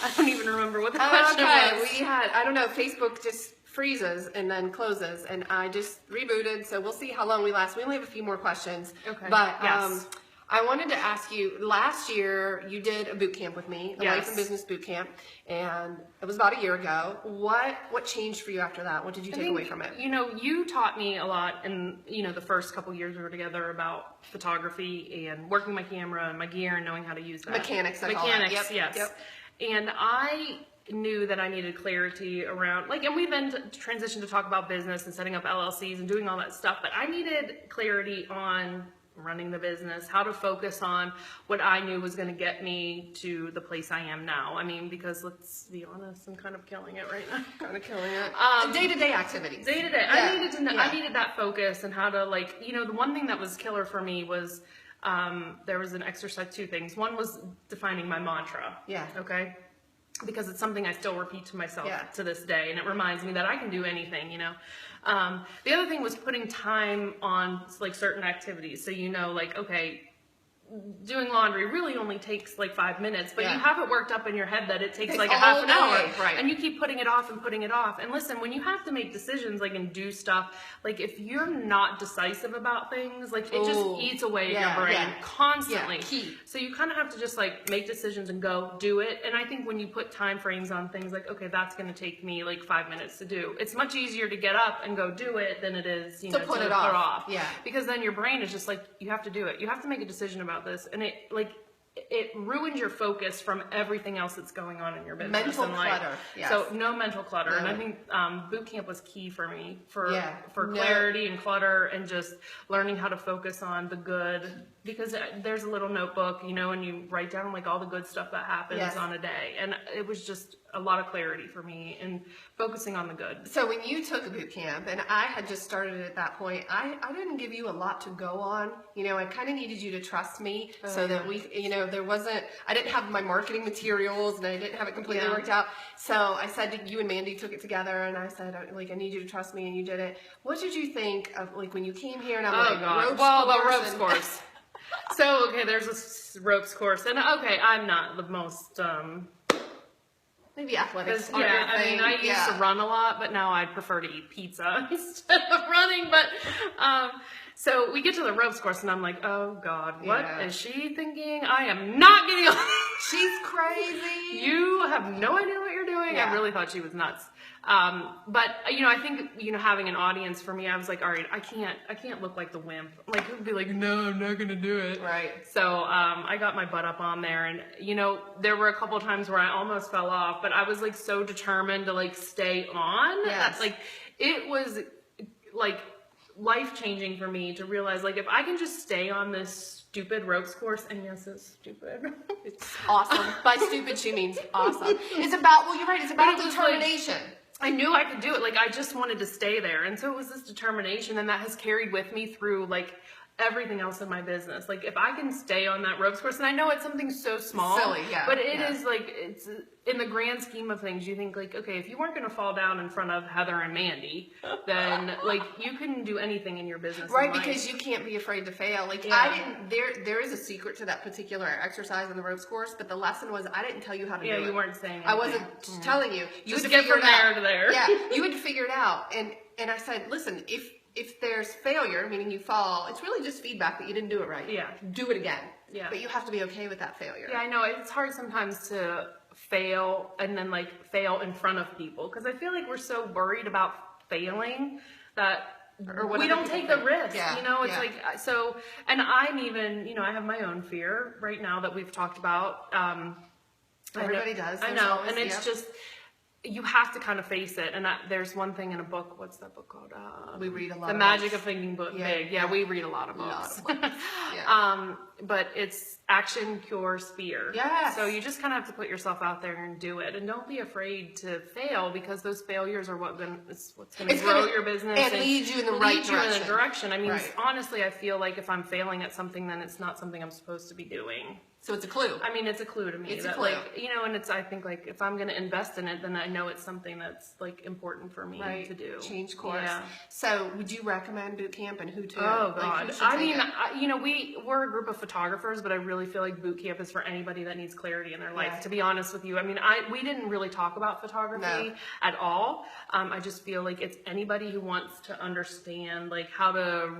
I don't even remember what the question was. We had, I don't know, Facebook just freezes and then closes, and I just rebooted, so we'll see how long we last. We only have a few more questions. Okay. But yes. I wanted to ask you, last year you did a boot camp with me, a yes. life and business boot camp, and it was about a year ago. What changed for you after that? What did you take away from it? You know, you taught me a lot in, you know, the first couple years we were together about photography and working my camera and my gear and knowing how to use that. Mechanics, I call it. Mechanics, yes. Yep. And I knew that I needed clarity around, like, and we then transitioned to talk about business and setting up LLCs and doing all that stuff, but I needed clarity on running the business, how to focus on what I knew was going to get me to the place I am now. I mean, because let's be honest, I'm kind of killing it right now. Kind of killing it. Day-to-day activities. Day-to-day. Yeah. I needed to know, I needed that focus and how to, like, you know, the one thing that was killer for me was there was an exercise, two things. One was defining my mantra. Yeah. Okay. Because it's something I still repeat to myself to this day, and it reminds me that I can do anything, you know. The other thing was putting time on, like, certain activities. So, you know, like, okay, doing laundry really only takes like 5 minutes, but you have it worked up in your head that it takes like a half an hour, right? And you keep putting it off and putting it off. And listen, when you have to make decisions, like, and do stuff, like, if you're not decisive about things, like, it just eats away at your brain constantly. So you kind of have to just, like, make decisions and go do it. And I think when you put time frames on things, like, okay, that's going to take me like 5 minutes to do, it's much easier to get up and go do it than it is, you know, to put it off. Yeah. Because then your brain is just like, you have to do it. You have to make a decision about this, and it ruins your focus from everything else that's going on in your business. Mental clutter. Yes. So no mental clutter. And I think boot camp was key for me for clarity and clutter and just learning how to focus on the good, because there's a little notebook, you know, and you write down like all the good stuff that happens on a day. And it was just a lot of clarity for me and focusing on the good. So when you took a boot camp, and I had just started at that point, I didn't give you a lot to go on. You know, I kind of needed you to trust me so that we, you know, I didn't have my marketing materials and I didn't have it completely worked out. So I said, you and Mandy took it together, and I said, like, I need you to trust me, and you did it. What did you think of, like, when you came here and I'm the ropes course. So, okay, there's a ropes course, and okay, I'm not the most, maybe athletics. Yeah, I mean, I used to run a lot, but now I'd prefer to eat pizza instead of running. But so we get to the ropes course, and I'm like, oh God, what is she thinking? I am not getting on. She's crazy. You have no idea what you're doing. I really thought she was nuts. But you know, I think, you know, having an audience for me, I was like, all right, I can't look like the wimp. Like, it would be like, no, I'm not gonna do it. Right. So I got my butt up on there, and you know, there were a couple of times where I almost fell off, but I was like so determined to like stay on. Yes. Like, it was like life-changing for me to realize, like, if I can just stay on this stupid ropes course, and yes, it's stupid. It's awesome. By stupid, she means awesome. It's about, well, you're right, it's about determination. Like, I knew I could do it. Like, I just wanted to stay there. And so it was this determination, and that has carried with me through, like, everything else in my business. Like, if I can stay on that ropes course, and I know it's something so small, silly, but it is, like, it's in the grand scheme of things, you think, like, okay, if you weren't going to fall down in front of Heather and Mandy, then, like, you couldn't do anything in your business. Right, because you can't be afraid to fail. Like, there is a secret to that particular exercise in the ropes course, but the lesson was, I didn't tell you how to do it. Yeah, you weren't saying anything. I wasn't telling you. You just get from there to there. Yeah, you had to figure it out. And I said, listen, if there's failure, meaning you fall, it's really just feedback that you didn't do it right. Yeah. Do it again. Yeah. But you have to be okay with that failure. Yeah, I know. It's hard sometimes to fail and then, like, fail in front of people, because I feel like we're so worried about failing that we don't take the risk. You know, it's like, so, and I'm even, you know, I have my own fear right now that we've talked about. Everybody does. I know. And it's just, you have to kind of face it. And there's one thing in a book, what's that book called? We read a lot The of Magic books. of Thinking Big. Yeah, we read a lot of books. Yeah. But it's action cures fear. Yes. So you just kind of have to put yourself out there and do it. And don't be afraid to fail, because those failures are what's going to grow your business. And lead you in the right direction. I mean, honestly, I feel like if I'm failing at something, then it's not something I'm supposed to be doing. So it's a clue. I mean, it's a clue to me. It's a clue. Like, you know, and it's, I think, like, if I'm going to invest in it, then I know it's something that's, like, important for me to do. Change course. Yeah. So would you recommend Bootcamp, and who to? Oh, God. Like, I mean, you know, we're a group of photographers, but I really feel like Bootcamp is for anybody that needs clarity in their life, to be honest with you. I mean, we didn't really talk about photography at all. I just feel like it's anybody who wants to understand, like, how to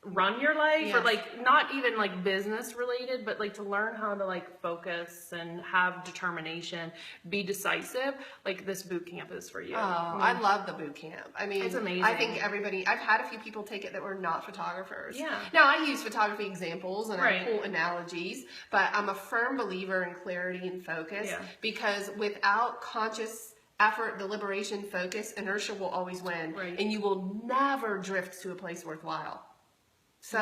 run your life, or like not even like business related, but like to learn how to like focus and have determination, be decisive. Like, this boot camp is for you. Oh, I love the boot camp. I mean, it's amazing. I think I've had a few people take it that were not photographers. Yeah. Now, I use photography examples and I pull analogies, but I'm a firm believer in clarity and focus, because without conscious effort, deliberation, focus, inertia will always win, and you will never drift to a place worthwhile. So,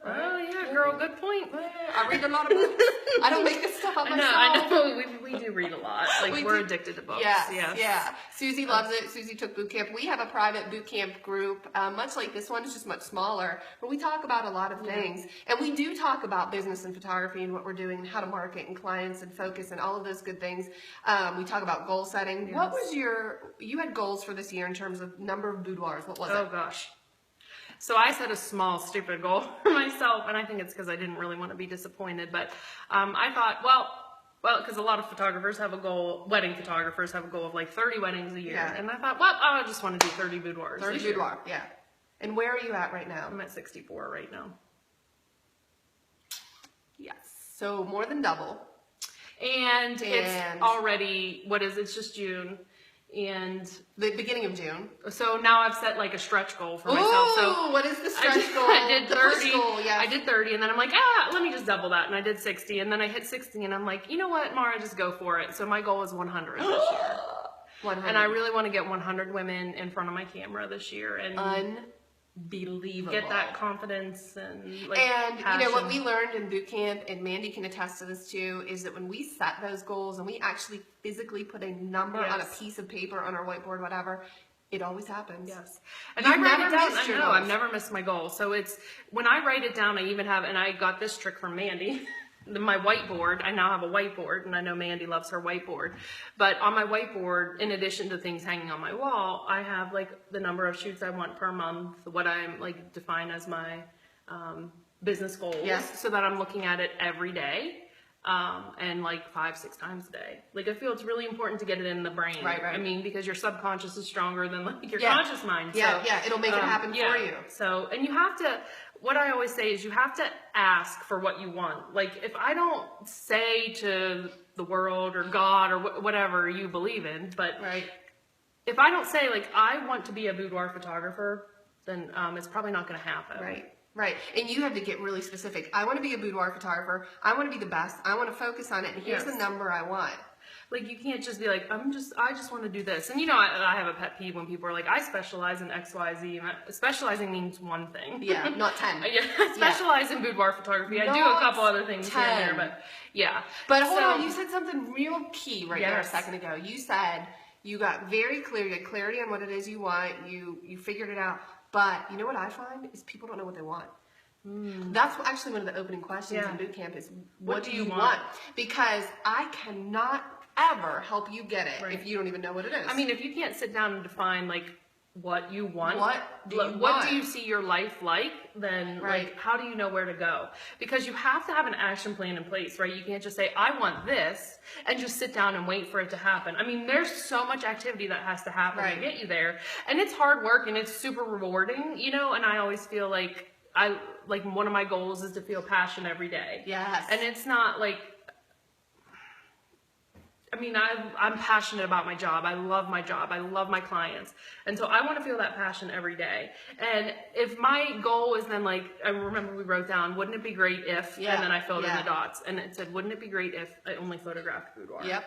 oh yeah, girl, good point. I read a lot of books. I don't make this stuff up myself. I know. We do read a lot. Like, we're addicted to books. Yes. Yeah. Susie loves it. Susie took boot camp. We have a private boot camp group, much like this one. It's just much smaller, but we talk about a lot of things, and we do talk about business and photography and what we're doing, and how to market and clients and focus and all of those good things. We talk about goal setting. Yes. What was you had goals for this year in terms of number of boudoirs? What was it? Oh gosh. So I set a small, stupid goal for myself, and I think it's because I didn't really want to be disappointed. But I thought, well, because a lot of photographers have a goal, wedding photographers have a goal of like 30 weddings a year. Yeah. And I thought, well, I just want to do 30 boudoirs. 30 boudoir, yeah. And where are you at right now? I'm at 64 right now. Yes. So more than double. And it's already, it's just June. And the beginning of June. So now I've set like a stretch goal for myself. So what is the stretch goal? I did 30. Goal, I did 30, and then I'm like, let me just double that, and I did 60, and then I hit 60, and I'm like, you know what, Maura, just go for it. So my goal is 100 this year. 100. And I really want to get 100 women in front of my camera this year, and unbelievable. Get that confidence and passion. You know what we learned in boot camp, and Mandy can attest to this too, is that when we set those goals and we actually physically put a number on a piece of paper, on our whiteboard, whatever, it always happens. Yes. And I write it down. I've never missed my goal. So it's when I write it down, I even have, and I got this trick from Mandy. My whiteboard, I now have a whiteboard, and I know Mandy loves her whiteboard, but on my whiteboard, in addition to things hanging on my wall, I have like the number of shoots I want per month, what I'm like define as my business goals, so that I'm looking at it every day, and like 5-6 times a day. Like, I feel it's really important to get it in the brain. Right. I mean, because your subconscious is stronger than like your conscious mind. Yeah, it'll make it happen for you. So, and you have to, what I always say is you have to ask for what you want. Like, if I don't say to the world or God or whatever you believe in, but if I don't say, like, I want to be a boudoir photographer, then it's probably not going to happen. Right. And you have to get really specific. I want to be a boudoir photographer. I want to be the best. I want to focus on it. And here's the number I want. Like, you can't just be like, I just want to do this. And you know, I have a pet peeve when people are like, I specialize in X, Y, Z. Specializing means one thing. Yeah, not 10. I specialize in boudoir photography. I do a couple other things here and there, but yeah. But hold on, you said something real key there a second ago. You said you got very clear, you had clarity on what it is you want, you figured it out. But you know what I find is people don't know what they want. That's actually one of the opening questions in boot camp is, what do you want? Because I cannot ever help you get it if you don't even know what it is. I mean, if you can't sit down and define like what you want, what do you see your life like, then like how do you know where to go? Because you have to have an action plan in place, right? You can't just say, I want this, and just sit down and wait for it to happen. I mean, there's so much activity that has to happen to get you there, and it's hard work and it's super rewarding, you know. And I always feel like one of my goals is to feel passion every day. Yes. And it's not like, I mean, I'm passionate about my job. I love my job. I love my clients. And so I want to feel that passion every day. And if my goal is then like, I remember we wrote down, wouldn't it be great if, and then I filled in the dots. And it said, wouldn't it be great if I only photographed boudoir? Yep.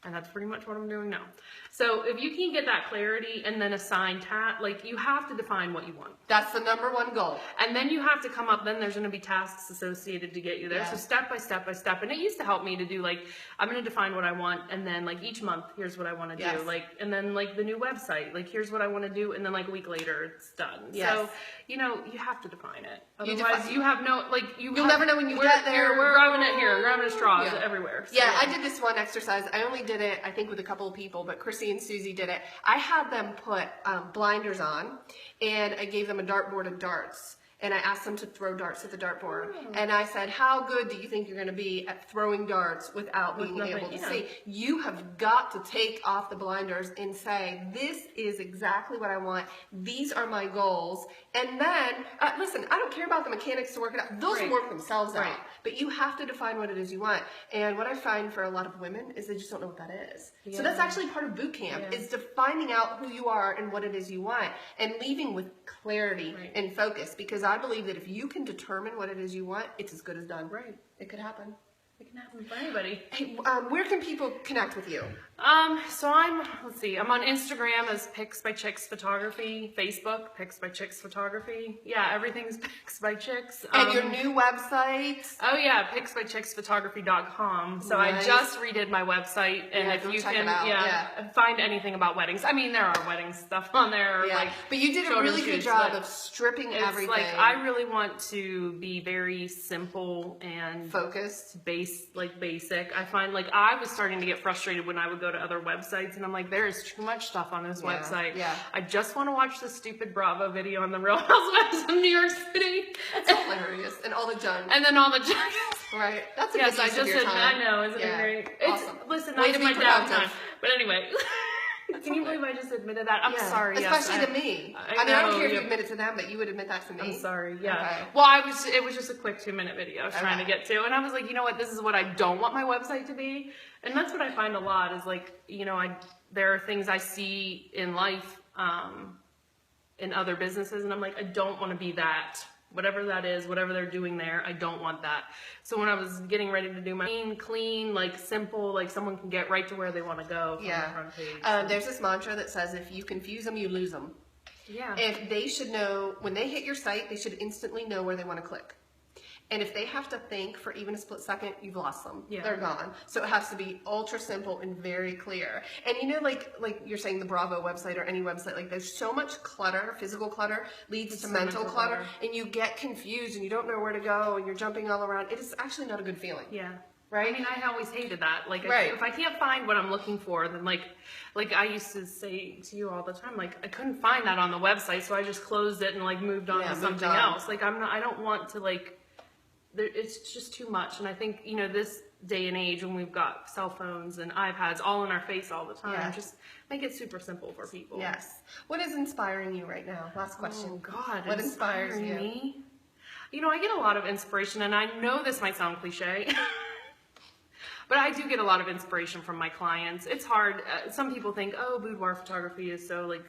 And that's pretty much what I'm doing now. So if you can get that clarity and then assign like you have to define what you want. That's the number one goal. And then you have to come up, then there's going to be tasks associated to get you there. So step by step by step. And it used to help me to do like, I'm going to define what I want. And then like each month, here's what I want to do. Like, and then like the new website, like here's what I want to do. And then like a week later, it's done. So, you know, you have to define it. Otherwise you have no, like you'll never know when you get there. We're grabbing it here, grabbing a straw everywhere. So, I did this one exercise. I only did it, I think, with a couple of people, but Chrissy and Susie did it. I had them put blinders on, and I gave them a dartboard of darts. And I asked them to throw darts at the dartboard. And I said, how good do you think you're going to be at throwing darts without being able to see? You have got to take off the blinders and say, this is exactly what I want. These are my goals. And then, listen, I don't care about the mechanics to work it out. Those will work themselves out. But you have to define what it is you want. And what I find for a lot of women is they just don't know what that is. So that's actually part of boot camp, is defining out who you are and what it is you want, and leaving with clarity and focus. Because I believe that if you can determine what it is you want, it's as good as done. It could happen. It can happen for anybody. Hey, where can people connect with you? So let's see, I'm on Instagram as Pics by Chicks Photography, Facebook, Pics by Chicks Photography. Yeah, everything's Pics by Chicks. And your new website? Oh yeah, picsbychicksphotography.com. So I just redid my website, and if you can, find anything about weddings. I mean, there are wedding stuff on there. Like, but you did a really good job of stripping everything. Like, I really want to be very simple and focused, basic. I find like I was starting to get frustrated when I would go to other websites, and I'm like, there is too much stuff on this website. I just want to watch the stupid Bravo video on the Real Housewives of New York City. It's hilarious, and all the junk. And then all the junk. Right. That's a good use of your time. I know. Isn't it great? Awesome. Listen, that's my downtime. But anyway. Can you believe I just admitted that? I'm sorry. Especially to me. I mean, I don't care if you admit it to them, but you would admit that to me. I'm sorry. Well, it was just a quick 2-minute video I was trying to get to. And I was like, you know what? This is what I don't want my website to be. And that's what I find a lot is like, you know, there are things I see in life, in other businesses. And I'm like, I don't want to be that. Whatever that is, whatever they're doing there, I don't want that. So when I was getting ready to do my clean, like simple, like someone can get right to where they want to go from the front page. There's this mantra that says, if you confuse them, you lose them. If they should know, when they hit your site, they should instantly know where they want to click. And if they have to think for even a split second, you've lost them. They're gone. So it has to be ultra simple and very clear. And you know, like you're saying, the Bravo website or any website, like there's so much clutter, physical clutter leads to mental clutter, and you get confused and you don't know where to go and you're jumping all around. It is actually not a good feeling. Right? I mean, I always hated that. Like, if I can't find what I'm looking for, then like I used to say to you all the time, like, I couldn't find that on the website, so I just closed it and like moved on to something else. Like, I don't want to like, it's just too much. And I think, you know, this day and age when we've got cell phones and iPads all in our face all the time, just make it super simple for people. What is inspiring you right now? Last question. Oh God, what inspires you? Me? You know, I get a lot of inspiration, and I know this might sound cliche, but I do get a lot of inspiration from my clients. It's hard. Some people think, oh, boudoir photography is so like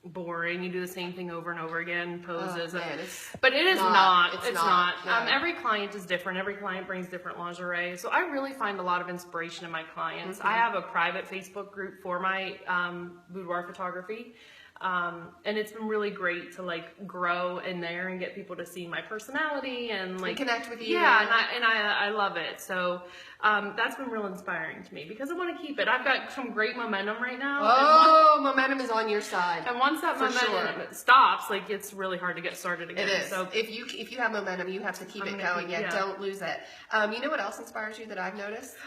boring. You do the same thing over and over again, poses. But it is not. It's not. Every client is different. Every client brings different lingerie. So I really find a lot of inspiration in my clients. I have a private Facebook group for my boudoir photography. And it's been really great to like grow in there and get people to see my personality and like connect with you. And I love it. So that's been real inspiring to me because I want to keep it. I've got some great momentum right now. Momentum is on your side. And once that momentum stops, like it's really hard to get started again. It is. So if you have momentum, you have to keep it going. Don't lose it. You know what else inspires you that I've noticed?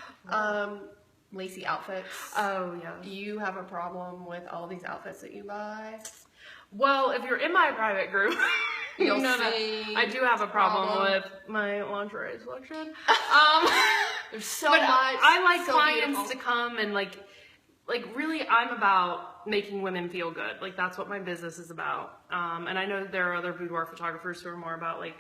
Lacy outfits. Oh yeah. Do you have a problem with all these outfits that you buy? Well, if you're in my private group, you know that I do have a problem with my lingerie selection. There's so much. I like clients to come and like really, I'm about making women feel good. Like that's what my business is about. And I know there are other boudoir photographers who are more about like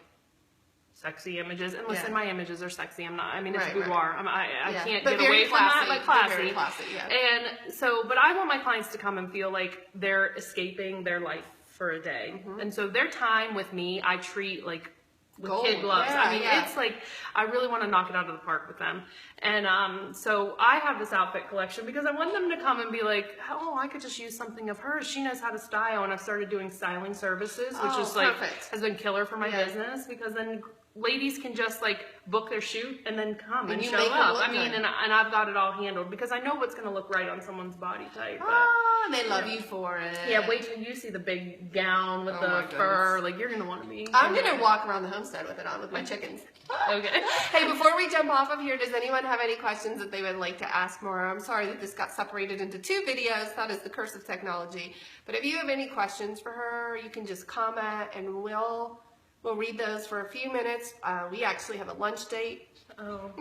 sexy images, and listen, my images are sexy. I'm not. I mean, it's boudoir. I can't get away from that, but classy. Very classy. And so, but I want my clients to come and feel like they're escaping their life for a day, and so their time with me, I treat like with kid gloves. I mean, it's like, I really want to knock it out of the park with them. And so I have this outfit collection because I want them to come and be like, oh, I could just use something of hers. She knows how to style. And I've started doing styling services, which is like, has been killer for my business, because then ladies can just like book their shoot and then come and show up. I mean, and I've got it all handled because I know what's going to look right on someone's body type. Oh, they love you for it. Yeah, wait till you see the big gown with the fur. Like, you're going to want to be. I'm going to walk around the homestead with it on with my chickens. Okay. Hey, before we jump off of here, does anyone have any questions that they would like to ask Maura? I'm sorry that this got separated into 2 videos. That is the curse of technology. But if you have any questions for her, you can just comment and we'll read those for a few minutes. We actually have a lunch date. Oh,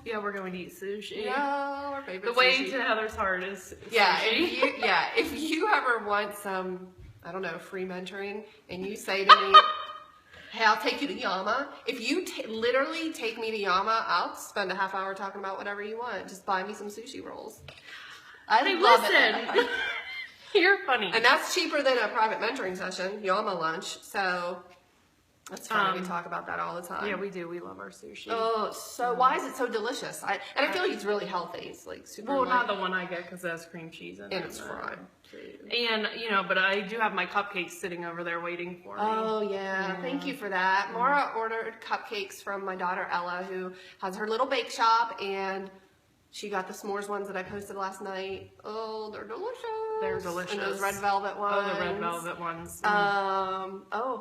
yeah, we're going to eat sushi. Yeah, our favorite The way sushi. to Heather's heart is sushi. If you ever want some, I don't know, free mentoring, and you say to me, hey, I'll take you to Yama. If you literally take me to Yama, I'll spend a half hour talking about whatever you want. Just buy me some sushi rolls. I love it. You're funny. And that's cheaper than a private mentoring session, Yama lunch. So that's funny. We talk about that all the time. Yeah, we do. We love our sushi. Oh, so why is it so delicious? I feel like it's really healthy. It's like super light. Not the one I get because it has cream cheese in it. And it's fried. And, but I do have my cupcakes sitting over there waiting for me. Oh, yeah. Thank you for that. Maura ordered cupcakes from my daughter, Ella, who has her little bake shop, and she got the s'mores ones that I posted last night. Oh, they're delicious. They're delicious. And those red velvet ones. Oh, the red velvet ones.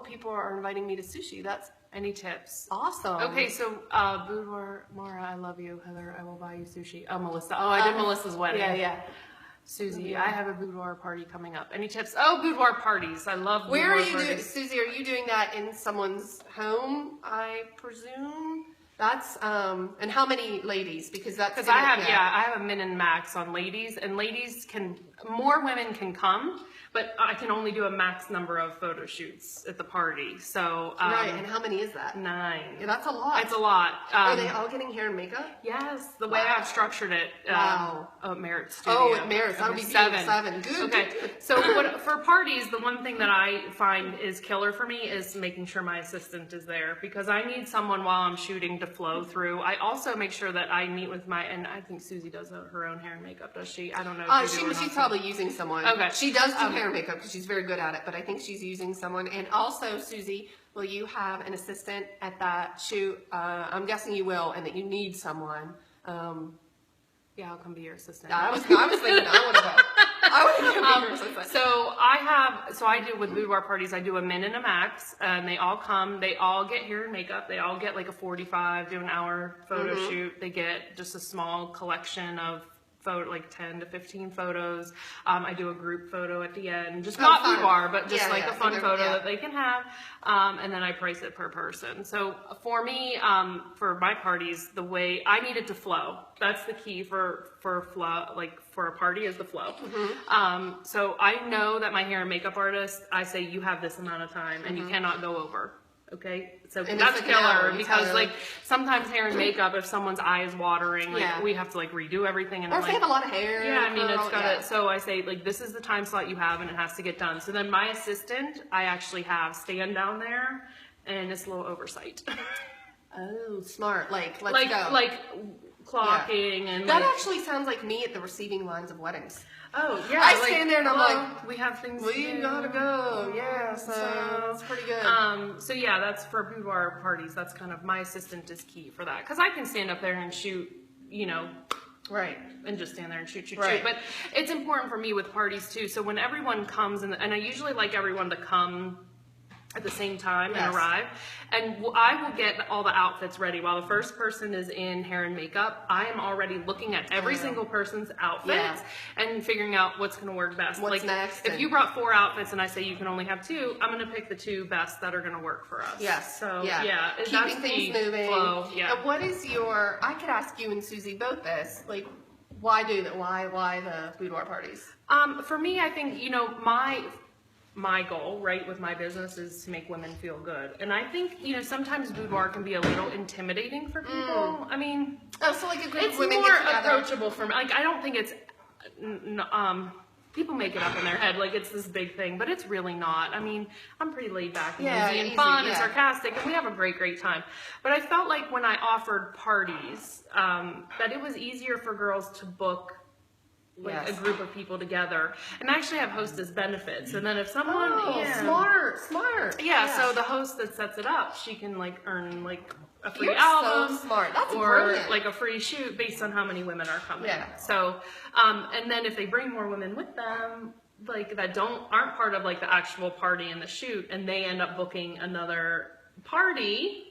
People are inviting me to sushi. That's any tips? Awesome. Okay, so Boudoir, Maura, I love you. Heather, I will buy you sushi. Oh, Melissa. Oh, I did Melissa's wedding. Yeah. Susie, I have a boudoir party coming up. Any tips? Oh, boudoir parties. I love boudoir Where are you parties. doing, Susie? Are you doing that in someone's home? I presume. That's and how many ladies? Because I have a min and max on ladies, and more women can come, but I can only do a max number of photo shoots at the party. So right, and how many is that? 9. Yeah, that's a lot. It's a lot. Are they all getting hair and makeup? Yes, the way I've structured it. Wow. At Merit Studio. Oh, at Merit, that'll be 7. Good. Okay, so for parties, the one thing that I find is killer for me is making sure my assistant is there, because I need someone while I'm shooting to flow through. I also make sure that I meet with and I think Susie does her own hair and makeup, does she? I don't know. She's probably using someone. Okay. She does do hair and makeup because she's very good at it, but I think she's using someone. And also, Susie, will you have an assistant at that shoot? I'm guessing you will, and that you need someone. Yeah, I'll come be your assistant. I was thinking I want to go. I want to come be your assistant. So I do with boudoir parties, I do a min and a max, and they all come, they all get hair and makeup, they all get like a 45 to an hour photo shoot, they get just a small collection of like 10 to 15 photos. I do a group photo at the end, just not boudoir, but just a fun photo that they can have. And then I price it per person. So for me, for my parties, the way I need it to flow. That's the key for flow, like for a party, is the flow. So I know that my hair and makeup artist, I say you have this amount of time and you cannot go over. Okay, so and that's killer, because like sometimes hair and makeup, if someone's eye is watering, like we have to like redo everything. And or if they have a lot of hair. Yeah, I mean, it's got to, so I say like, this is the time slot you have and it has to get done. So then my assistant, I actually have stand down there, and it's a little oversight. Oh, smart. Let's go. Like clocking and that actually sounds like me at the receiving lines of weddings. Oh, yeah. I stand there and I'm like, we have things we gotta go. Yeah, so it's pretty good. So yeah, that's for boudoir parties. That's kind of, my assistant is key for that. Because I can stand up there and shoot, right. And just stand there and shoot. But it's important for me with parties too. So when everyone comes, and I usually like everyone to come at the same time and arrive, and I will get all the outfits ready while the first person is in hair and makeup. I am already looking at every single person's outfits and figuring out what's going to work best. What's next? If you brought 4 outfits and I say you can only have 2, I'm going to pick the 2 best that are going to work for us. Yes. So keeping things moving. Flow. Yeah. And what is your? I could ask you and Susie both this. Like, why do that? Why the boudoir parties? For me, I think my goal, right, with my business is to make women feel good. And I think, sometimes boudoir can be a little intimidating for people. I mean, so like a group of women it's more approachable for me. Like, I don't think it's, people make it up in their head like it's this big thing, but it's really not. I mean, I'm pretty laid back and easy and fun and sarcastic, and we have a great time. But I felt like when I offered parties, that it was easier for girls to book like a group of people together, and actually have hostess benefits. And then if someone, smart. Yeah, so the host that sets it up, she can like earn like a free album, so smart. That's or brilliant. like a free shoot based on how many women are coming. Yeah. So, and then if they bring more women with them, like that aren't part of like the actual party and the shoot, and they end up booking another party,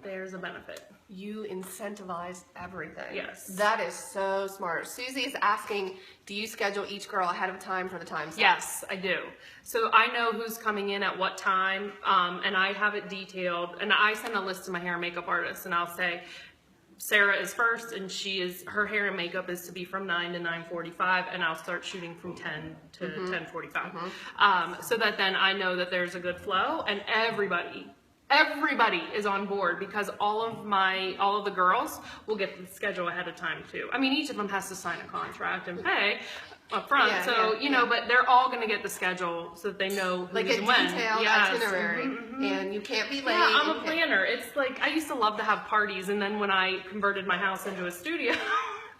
there's a benefit. You incentivize everything. Yes. That is so smart. Susie is asking, do you schedule each girl ahead of time for the time slot? Yes, I do. So I know who's coming in at what time, and I have it detailed, and I send a list to my hair and makeup artist, and I'll say, Sarah is first, and her hair and makeup is to be from 9 to 9:45, and I'll start shooting from 10 to 10:45. So that then I know that there's a good flow, and everybody is on board, because all of the girls will get the schedule ahead of time too. I mean, each of them has to sign a contract and pay up front, but they're all going to get the schedule so that they know who's like a when. detailed itinerary, and you can't be late. Yeah, I'm a planner. It's like, I used to love to have parties, and then when I converted my house into a studio,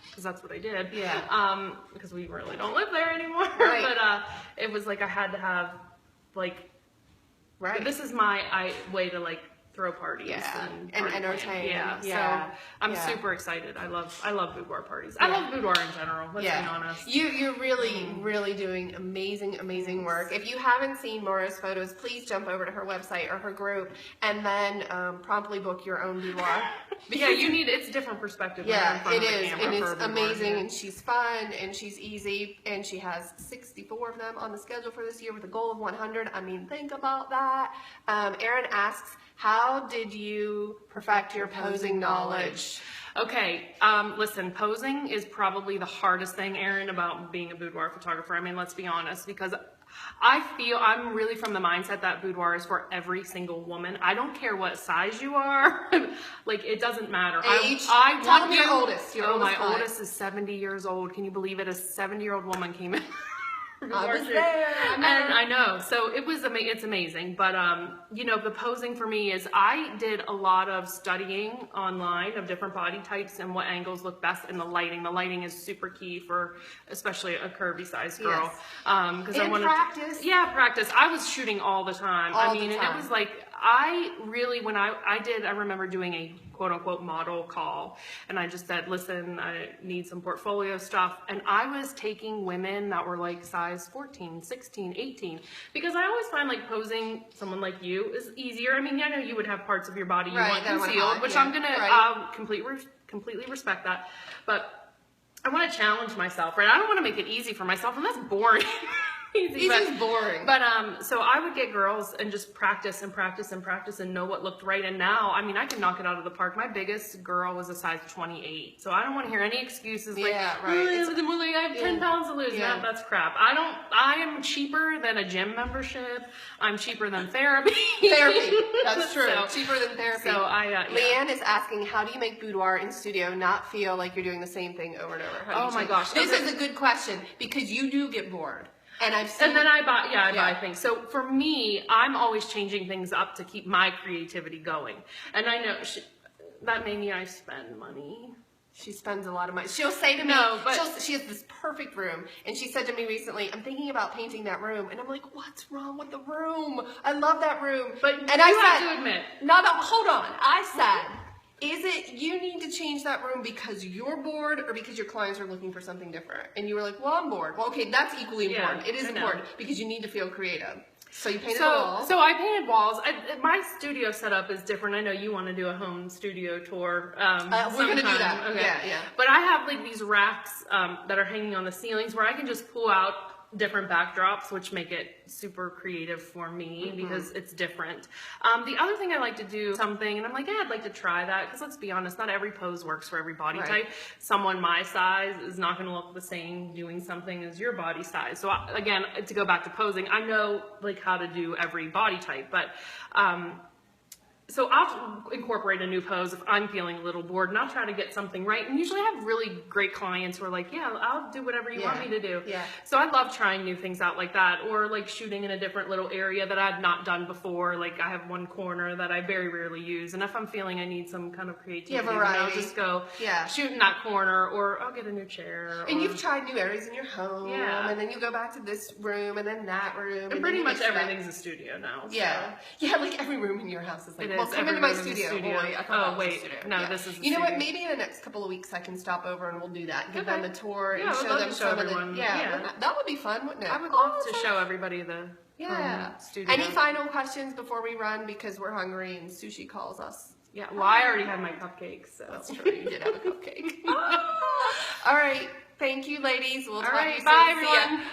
because that's what I did, because we really don't live there anymore, but it was like I had to have like, this is my way to like throw parties and entertain. So I'm super excited. I love boudoir parties. I love boudoir in general. Let's be honest. You're really doing amazing work. If you haven't seen Maura's photos, please jump over to her website or her group, and then promptly book your own boudoir. It's a different perspective. It is, and it's amazing, and she's fun, and she's easy, and she has 64 of them on the schedule for this year with a goal of 100. I mean, think about that. Erin asks, how did you perfect your posing knowledge? Okay, listen, posing is probably the hardest thing, Erin, about being a boudoir photographer. I mean, let's be honest, because I feel I'm really from the mindset that boudoir is for every single woman. I don't care what size you are. Like, it doesn't matter. Age? Tell me your oldest. My oldest is 70 years old. Can you believe it? A 70-year-old woman came in. I was there. I know. So it's amazing. But, the posing for me is I did a lot of studying online of different body types and what angles look best, and the lighting. The lighting is super key for especially a curvy sized girl. Because I wanted practice. Practice. I was shooting all the time. It was like, I remember doing a quote unquote model call, and I just said, listen, I need some portfolio stuff, and I was taking women that were like size 14, 16, 18, because I always find like posing someone like you is easier. I mean, I know you would have parts of your body you want concealed, which I'm gonna completely respect that, but I want to challenge myself, right? I don't want to make it easy for myself, and that's boring. Easy's boring. But so I would get girls and just practice and know what looked right. And now, I mean, I can knock it out of the park. My biggest girl was a size 28, so I don't want to hear any excuses like, I have 10 pounds to lose. No, that's crap. I am cheaper than a gym membership. I'm cheaper than therapy. That's true. Cheaper than therapy. So Leanne is asking, how do you make boudoir in studio not feel like you're doing the same thing over and over? Oh my gosh. This is a good question, because you do get bored. And then I buy things. So for me, I'm always changing things up to keep my creativity going. And I know that made me, I spend money. She spends a lot of money. She'll say to me, she has this perfect room, and she said to me recently, I'm thinking about painting that room. And I'm like, what's wrong with the room? I love that room. I have to admit. No, hold on. I said, is it you need to change that room because you're bored or because your clients are looking for something different? And you were like, well, I'm bored. Well, okay, that's equally important. It is important because you need to feel creative. So you painted walls. So I painted walls. My studio setup is different. I know you want to do a home studio tour. We're going to do that. Okay. Yeah. But I have like these racks that are hanging on the ceilings where I can just pull out different backdrops, which make it super creative for me because it's different. The other thing I like to do something, and I'm like, I'd like to try that, because let's be honest, not every pose works for every body type. Someone my size is not going to look the same doing something as your body size. So again, to go back to posing, I know like how to do every body type, but So I'll incorporate a new pose if I'm feeling a little bored, and I'll try to get something right. And usually I have really great clients who are like, yeah, I'll do whatever you want me to do. Yeah. So I love trying new things out like that, or like shooting in a different little area that I've not done before. Like I have one corner that I very rarely use, and if I'm feeling I need some kind of creativity, then I'll just go shoot in that corner, or I'll get a new chair. And you've tried new areas in your home, and then you go back to this room and then that room. And pretty much everything's a studio now. So. Yeah, like every room in your house is like, well, come into my studio. Boy, this is. You know what? Maybe in the next couple of weeks I can stop over and we'll do that. Give them a tour and show them some of the. That would be fun, wouldn't it? I would love to show everybody the studio. Any final questions before we run, because we're hungry and sushi calls us? Yeah. Well, I already had my cupcakes, so that's true. You did have a cupcake. All right. Thank you, ladies. We'll talk to you soon. Bye, everyone.